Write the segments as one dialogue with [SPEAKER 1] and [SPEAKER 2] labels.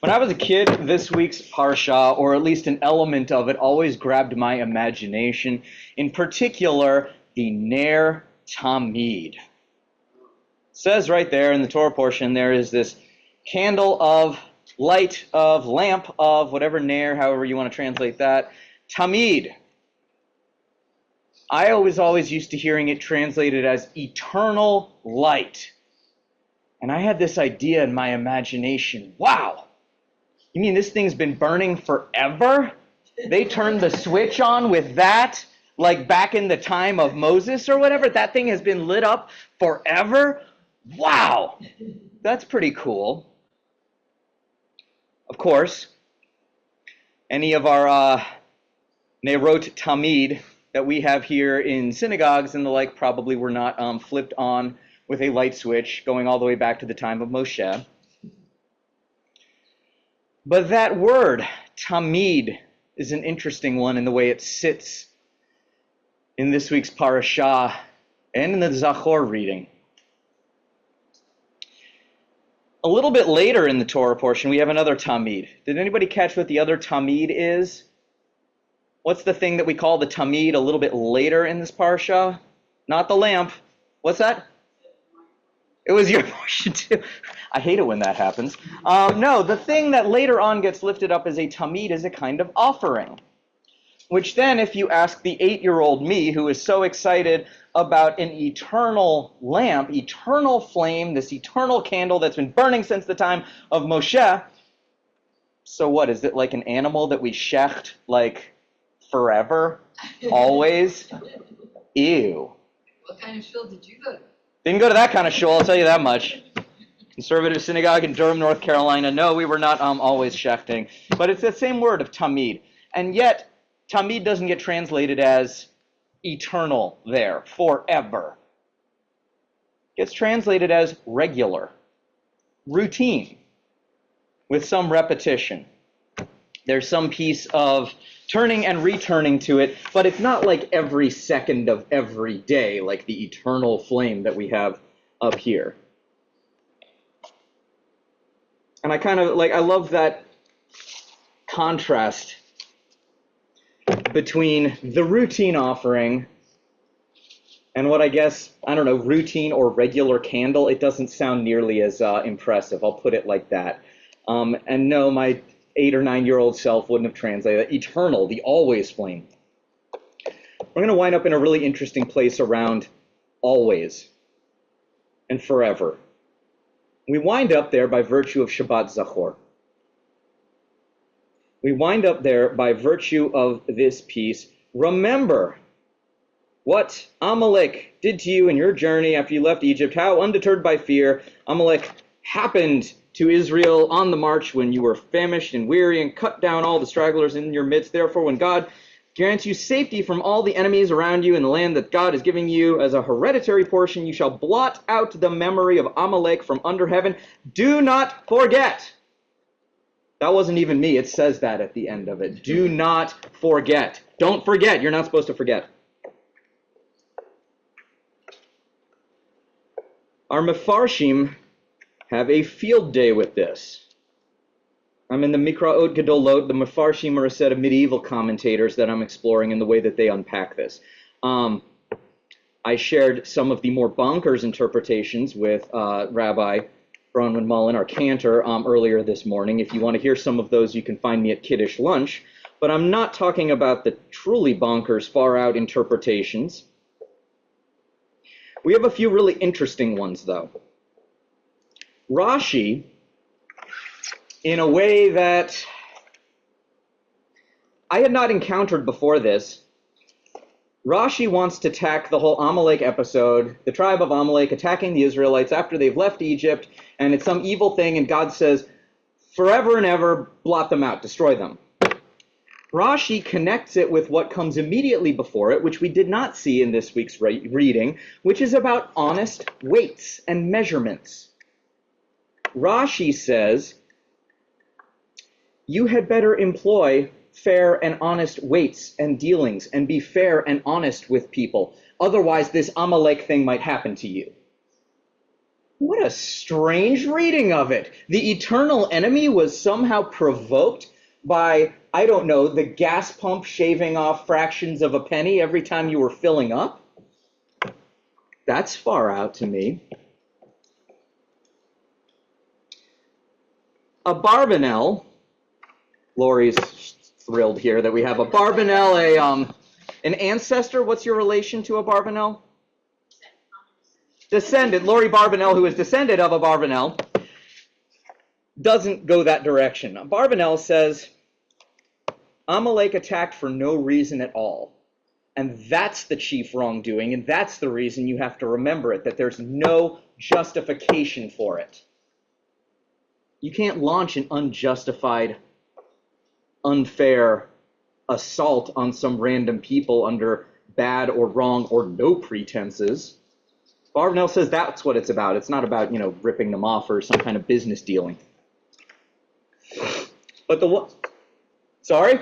[SPEAKER 1] When I was a kid, this week's parsha, or at least an element of it, always grabbed my imagination. In particular, the Ner Tamid. It says right there in the Torah portion, there is this candle of light, of lamp, of whatever Ner, however you want to translate that, Tamid. I always used to hearing it translated as eternal light. And I had this idea in my imagination, wow! You mean this thing's been burning forever? They turned the switch on with that, like back in the time of Moses or whatever? That thing has been lit up forever? Wow! That's pretty cool. Of course, any of our Nerot Tamid that we have here in synagogues and the like probably were not flipped on with a light switch going all the way back to the time of Moshe. But that word, tamid, is an interesting one in the way it sits in this week's parasha and in the Zachor reading. A little bit later in the Torah portion, we have another tamid. Did anybody catch what the other tamid is? What's the thing that we call the tamid a little bit later in this parasha? Not the lamp. What's that? It was your portion too. I hate it when that happens. No, the thing that later on gets lifted up as a tamid is a kind of offering. Which then, if you ask the 8-year-old me, who is so excited about an eternal lamp, eternal flame, this eternal candle that's been burning since the time of Moshe, so what, is it like an animal that we shecht like forever? Always? Ew.
[SPEAKER 2] What kind of shul did you go to?
[SPEAKER 1] Didn't go to that kind of shul, I'll tell you that much. Conservative synagogue in Durham, North Carolina. No, we were not always shechting. But it's the same word of tamid. And yet, tamid doesn't get translated as eternal there, forever. It gets translated as regular, routine, with some repetition. There's some piece of turning and returning to it, but it's not like every second of every day, like the eternal flame that we have up here. And I love that contrast between the routine offering and what I guess, routine or regular candle. It doesn't sound nearly as impressive, I'll put it like that. And no, my 8 or 9-year-old self wouldn't have translated that. Eternal, the always flame. We're going to wind up in a really interesting place around always and forever. We wind up there by virtue of Shabbat Zachor. We wind up there by virtue of this piece. Remember what Amalek did to you in your journey after you left Egypt, how undeterred by fear, Amalek happened to Israel on the march when you were famished and weary and cut down all the stragglers in your midst. Therefore, when God grants you safety from all the enemies around you in the land that God is giving you as a hereditary portion, you shall blot out the memory of Amalek from under heaven. Do not forget. That wasn't even me. It says that at the end of it. Do not forget. Don't forget. You're not supposed to forget. Our Mefarshim have a field day with this. I'm in the Mikraot Gedolot. The Mefarshim are a set of medieval commentators that I'm exploring in the way that they unpack this. I shared some of the more bonkers interpretations with Rabbi Bronwyn Mullen, our cantor, earlier this morning. If you want to hear some of those, you can find me at Kiddush Lunch. But I'm not talking about the truly bonkers, far-out interpretations. We have a few really interesting ones, though. Rashi, in a way that I had not encountered before this, Rashi wants to tack the whole Amalek episode, the tribe of Amalek attacking the Israelites after they've left Egypt, and it's some evil thing, and God says, forever and ever, blot them out, destroy them. Rashi connects it with what comes immediately before it, which we did not see in this week's reading, which is about honest weights and measurements. Rashi says, you had better employ fair and honest weights and dealings and be fair and honest with people. Otherwise, this Amalek thing might happen to you. What a strange reading of it. The eternal enemy was somehow provoked by, I don't know, the gas pump shaving off fractions of a penny every time you were filling up? That's far out to me. A Barbanel, Lori's thrilled here that we have a Barbanel, an ancestor. What's your relation to a Barbanel? Descendant. Lori Barbanel, who is descended of a Barbanel, doesn't go that direction. Barbanel says, Amalek attacked for no reason at all. And that's the chief wrongdoing, and that's the reason you have to remember it, that there's no justification for it. You can't launch an unjustified, unfair assault on some random people under bad or wrong or no pretenses. Barbanel says that's what it's about. It's not about, ripping them off or some kind of business dealing. But sorry?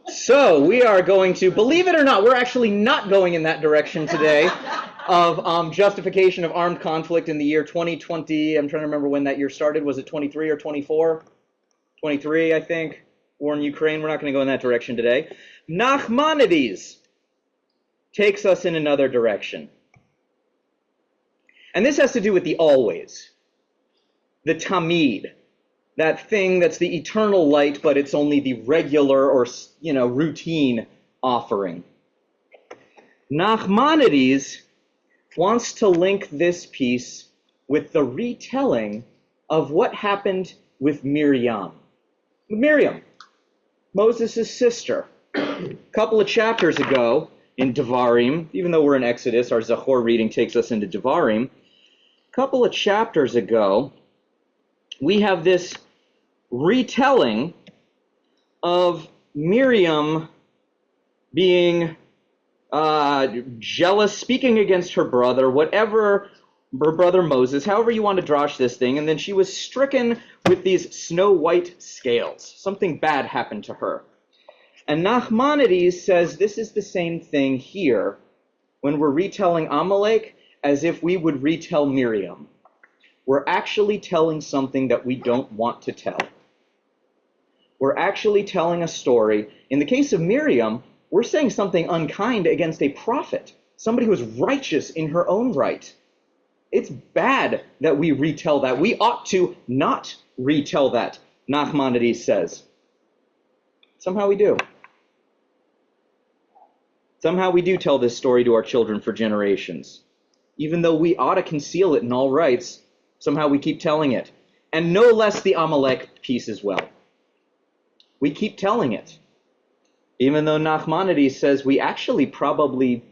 [SPEAKER 1] So we are going to, believe it or not, we're actually not going in that direction today of justification of armed conflict in the year 2020. I'm trying to remember when that year started. Was it 23 or 24? 23, I think. War in Ukraine. We're not going to go in that direction today. Nachmanides takes us in another direction. And this has to do with the always. The tamid. That thing that's the eternal light, but it's only the regular or, routine offering. Nachmanides wants to link this piece with the retelling of what happened with Miriam. Miriam, Moses' sister. A couple of chapters ago in Devarim, even though we're in Exodus, our Zachor reading takes us into Devarim. A couple of chapters ago, we have this retelling of Miriam being jealous, speaking against her brother, whatever, her brother Moses, however you want to drosh this thing, and then she was stricken with these snow-white scales. Something bad happened to her. And Nachmanides says this is the same thing here when we're retelling Amalek as if we would retell Miriam. We're actually telling something that we don't want to tell. We're actually telling a story. In the case of Miriam, we're saying something unkind against a prophet, somebody who is righteous in her own right. It's bad that we retell that. We ought to not retell that, Nachmanides says. Somehow we do. Somehow we do tell this story to our children for generations. Even though we ought to conceal it in all rights, somehow we keep telling it. And no less the Amalek piece as well. We keep telling it. Even though Nachmanides says we actually probably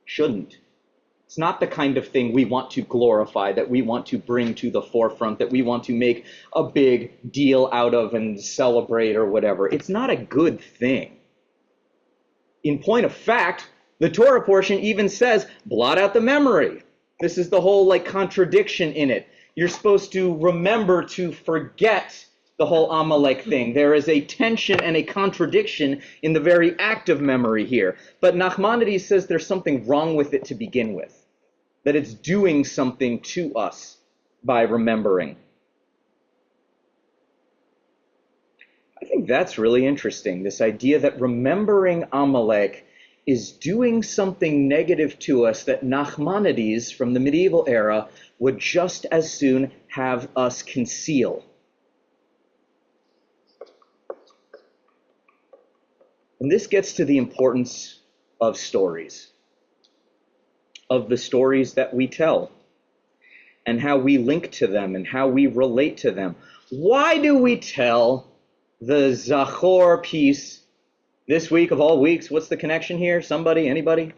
[SPEAKER 1] shouldn't. It's not the kind of thing we want to glorify, that we want to bring to the forefront, that we want to make a big deal out of and celebrate or whatever. It's not a good thing. In point of fact, the Torah portion even says, blot out the memory. This is the whole contradiction in it. You're supposed to remember to forget the whole Amalek thing. There is a tension and a contradiction in the very act of memory here. But Nachmanides says there's something wrong with it to begin with, that it's doing something to us by remembering. I think that's really interesting, this idea that remembering Amalek is doing something negative to us that Nachmanides from the medieval era would just as soon have us conceal. And this gets to the importance of stories, of the stories that we tell, and how we link to them and how we relate to them. Why do we tell the Zachor piece this week of all weeks? What's the connection here? Somebody? Anybody?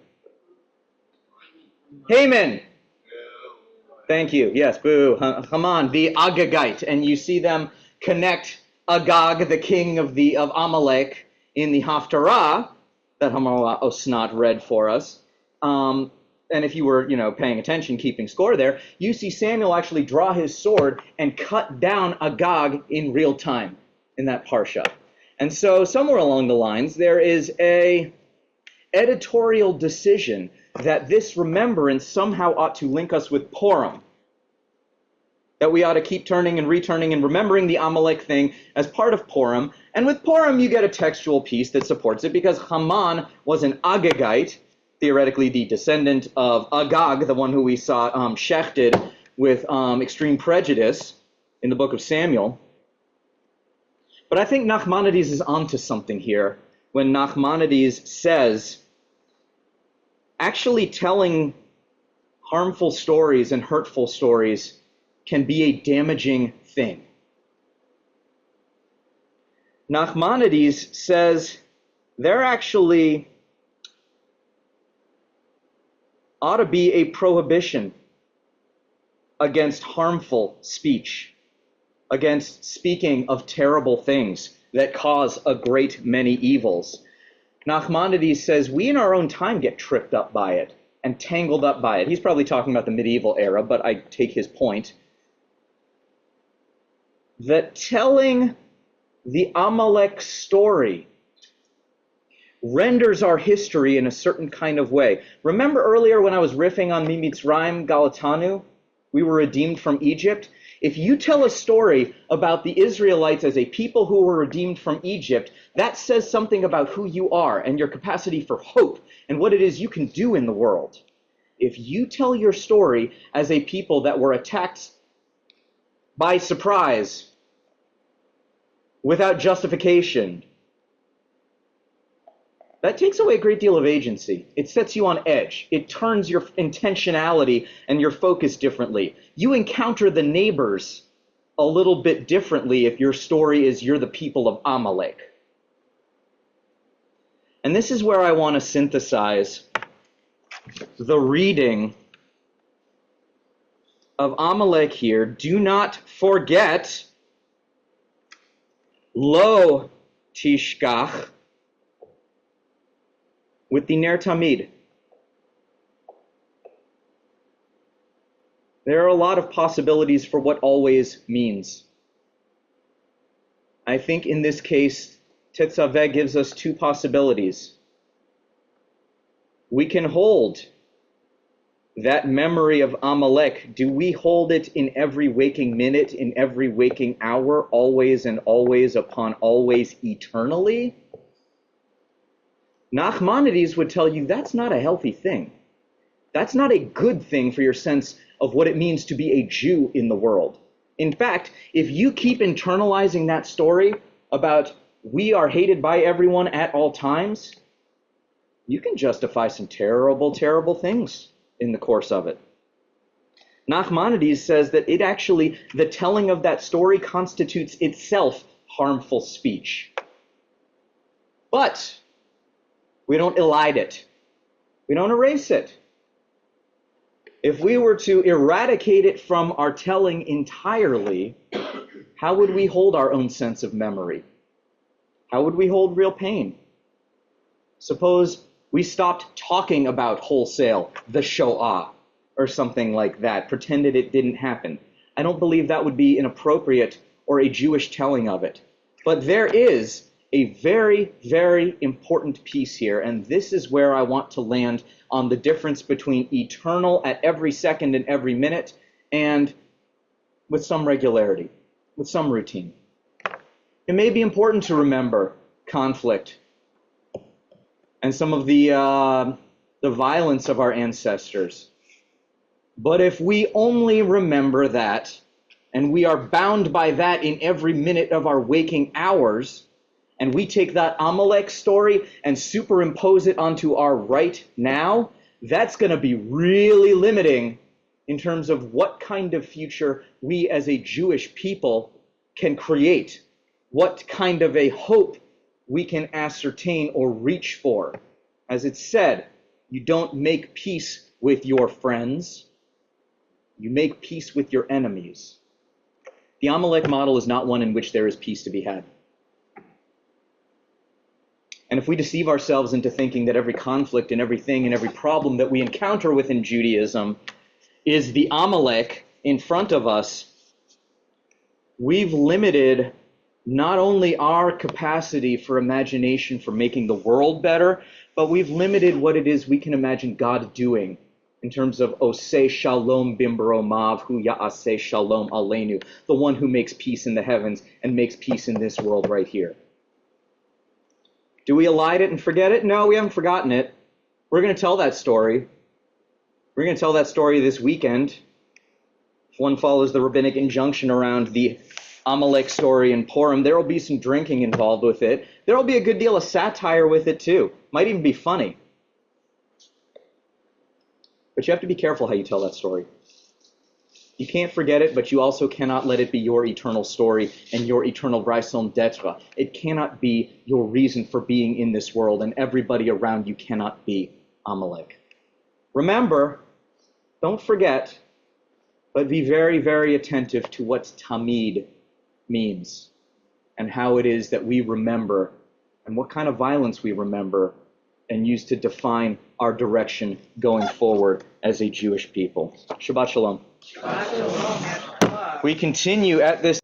[SPEAKER 1] Haman. Thank you. Yes, boo. Haman, the Agagite. And you see them connect Agag, the king of Amalek, in the Haftarah that Hamar Osnat read for us. And if you were, paying attention, keeping score there, you see Samuel actually draw his sword and cut down Agag in real time in that parsha. And so somewhere along the lines, there is a editorial decision that this remembrance somehow ought to link us with Purim, that we ought to keep turning and returning and remembering the Amalek thing as part of Purim. And with Purim, you get a textual piece that supports it, because Haman was an Agagite, theoretically the descendant of Agag, the one who we saw shechted with extreme prejudice in the book of Samuel. But I think Nachmanides is onto something here when Nachmanides says, actually telling harmful stories and hurtful stories can be a damaging thing. Nachmanides says there actually ought to be a prohibition against harmful speech, against speaking of terrible things that cause a great many evils. Nachmanides says we in our own time get tripped up by it and tangled up by it. He's probably talking about the medieval era, but I take his point. That telling the Amalek story renders our history in a certain kind of way. Remember earlier when I was riffing on Mimitzrayim Galatanu? We were redeemed from Egypt. If you tell a story about the Israelites as a people who were redeemed from Egypt, that says something about who you are and your capacity for hope and what it is you can do in the world. If you tell your story as a people that were attacked by surprise, without justification, that takes away a great deal of agency. It sets you on edge. It turns your intentionality and your focus differently. You encounter the neighbors a little bit differently if your story is you're the people of Amalek. And this is where I want to synthesize the reading of Amalek here. Do not forget, lo tishkach, with the Ner Tamid. There are a lot of possibilities for what always means. I think in this case, Tetzaveh gives us two possibilities. We can hold that memory of Amalek. Do we hold it in every waking minute, in every waking hour, always and always upon always eternally? Nachmanides would tell you that's not a healthy thing. That's not a good thing for your sense of what it means to be a Jew in the world. In fact, if you keep internalizing that story about we are hated by everyone at all times, you can justify some terrible, terrible things in the course of it. Nachmanides says that it actually, the telling of that story constitutes itself harmful speech. But we don't elide it. We don't erase it. If we were to eradicate it from our telling entirely, how would we hold our own sense of memory? How would we hold real pain? Suppose we stopped talking about wholesale the Shoah or something like that, pretended it didn't happen. I don't believe that would be inappropriate or a Jewish telling of it. But there is a very, very important piece here, and this is where I want to land on the difference between eternal at every second and every minute and with some regularity, with some routine. It may be important to remember conflict and some of the violence of our ancestors. But if we only remember that, and we are bound by that in every minute of our waking hours, and we take that Amalek story and superimpose it onto our right now, that's going to be really limiting in terms of what kind of future we as a Jewish people can create, what kind of a hope we can ascertain or reach for. As it's said, you don't make peace with your friends, you make peace with your enemies. The Amalek model is not one in which there is peace to be had. And if we deceive ourselves into thinking that every conflict and everything and every problem that we encounter within Judaism is the Amalek in front of us, we've limited not only our capacity for imagination for making the world better, But we've limited what it is we can imagine God doing in terms of Oseh Shalom Bimbaromav Hu Ya'aseh Shalom Aleinu, the one who makes peace in the heavens and makes peace in this world right here. Do we elide it and forget it? No, we haven't forgotten it. We're going to tell that story. We're going to tell that story this weekend. If one follows the rabbinic injunction around the Amalek story in Purim, there will be some drinking involved with it. There will be a good deal of satire with it too. Might even be funny. But you have to be careful how you tell that story. You can't forget it, but you also cannot let it be your eternal story and your eternal raison d'etre. It cannot be your reason for being in this world, and everybody around you cannot be Amalek. Remember, don't forget, but be very, very attentive to what tamid means and how it is that we remember and what kind of violence we remember and use to define our direction going forward as a Jewish people. Shabbat shalom.
[SPEAKER 2] Shabbat shalom.
[SPEAKER 1] We continue at this